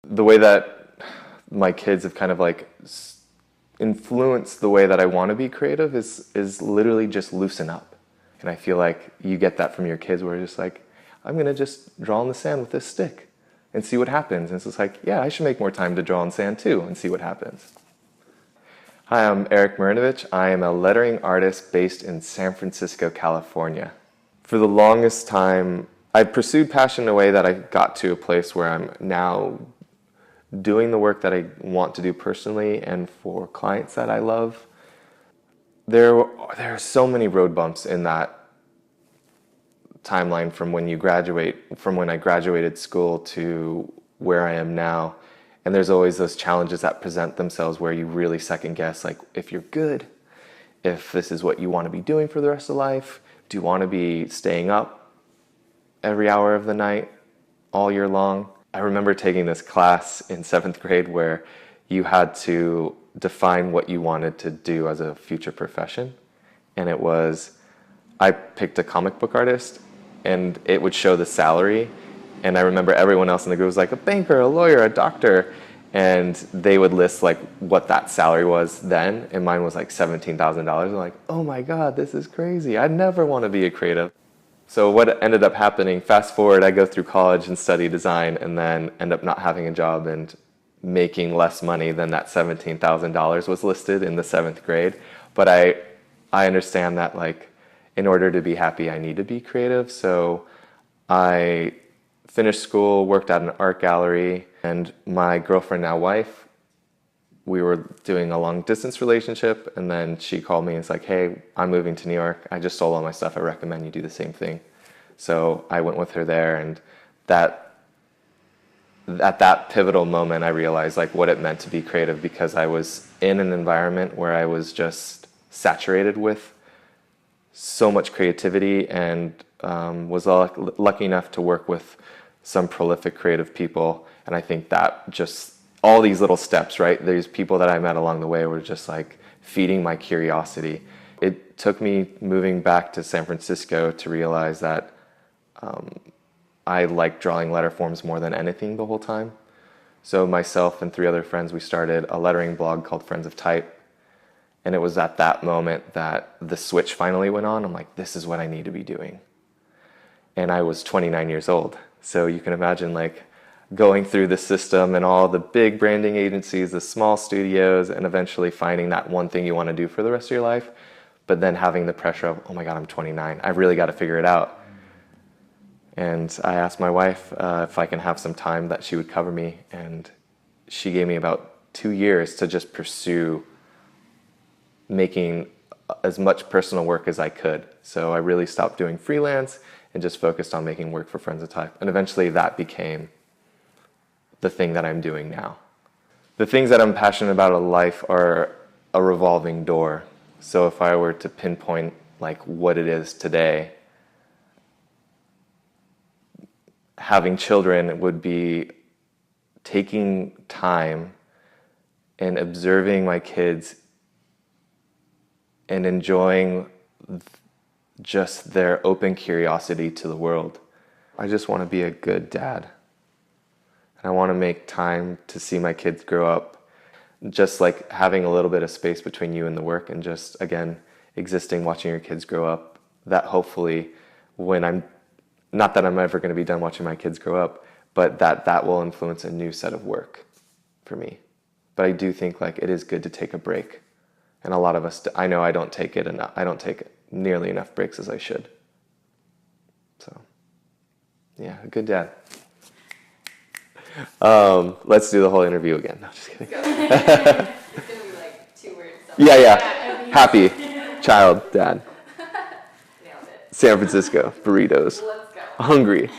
The way that my kids have kind of like influenced the way that I want to be creative is literally just loosen up. And I feel like you get that from your kids where it's just like, I'm going to just draw in the sand with this stick and see what happens. And it's just like, yeah, I should make more time to draw in sand too and see what happens. Hi, I'm Erik Marinovich. I am a lettering artist based in San Francisco, California. For the longest time, I pursued passion in a way that I got to a place where I'm now doing the work that I want to do personally and for clients that I love. There are so many road bumps in that timeline from when I graduated school to where I am now. And there's always those challenges that present themselves where you really second guess, like, if you're good, if this is what you want to be doing for the rest of life, do you want to be staying up every hour of the night all year long? I remember taking this class in 7th grade where you had to define what you wanted to do as a future profession. And it was, I picked a comic book artist and it would show the salary. And I remember everyone else in the group was like a banker, a lawyer, a doctor. And they would list like what that salary was then. And mine was like $17,000. I'm like, oh my God, this is crazy. I never want to be a creative. So what ended up happening, fast forward, I go through college and study design and then end up not having a job and making less money than that $17,000 was listed in the 7th grade. But I understand that, like, in order to be happy, I need to be creative. So I finished school, worked at an art gallery, and my girlfriend, now wife, we were doing a long distance relationship, and then she called me and was like, hey, I'm moving to New York. I just sold all my stuff. I recommend you do the same thing. So I went with her there, and at that pivotal moment, I realized like what it meant to be creative, because I was in an environment where I was just saturated with so much creativity and was lucky enough to work with some prolific creative people. And I think that just all these little steps, right? There's people that I met along the way were just like feeding my curiosity. It took me moving back to San Francisco to realize that I like drawing letter forms more than anything the whole time. So myself and 3 other friends, we started a lettering blog called Friends of Type. And it was at that moment that the switch finally went on. I'm like, this is what I need to be doing. And I was 29 years old. So you can imagine like going through the system and all the big branding agencies, the small studios, and eventually finding that one thing you want to do for the rest of your life, but then having the pressure of, oh my God, I'm 29. I really got to figure it out. And I asked my wife if I can have some time that she would cover me, and she gave me about 2 years to just pursue making as much personal work as I could. So I really stopped doing freelance and just focused on making work for Friends of Type. And eventually that became the thing that I'm doing now. The things that I'm passionate about in life are a revolving door. So if I were to pinpoint like what it is today, having children would be taking time and observing my kids and enjoying just their open curiosity to the world. I just want to be a good dad. And I want to make time to see my kids grow up. Just like having a little bit of space between you and the work, and just, again, existing, watching your kids grow up. That hopefully, when not that I'm ever going to be done watching my kids grow up, but that will influence a new set of work for me. But I do think like it is good to take a break. And a lot of us, I know I don't take nearly enough breaks as I should. So, yeah, a good dad. Let's do the whole interview again. No, just kidding. It's gonna be like 2 words. Yeah. Happy, child, dad. Nailed it. San Francisco, burritos. Let's go. Hungry.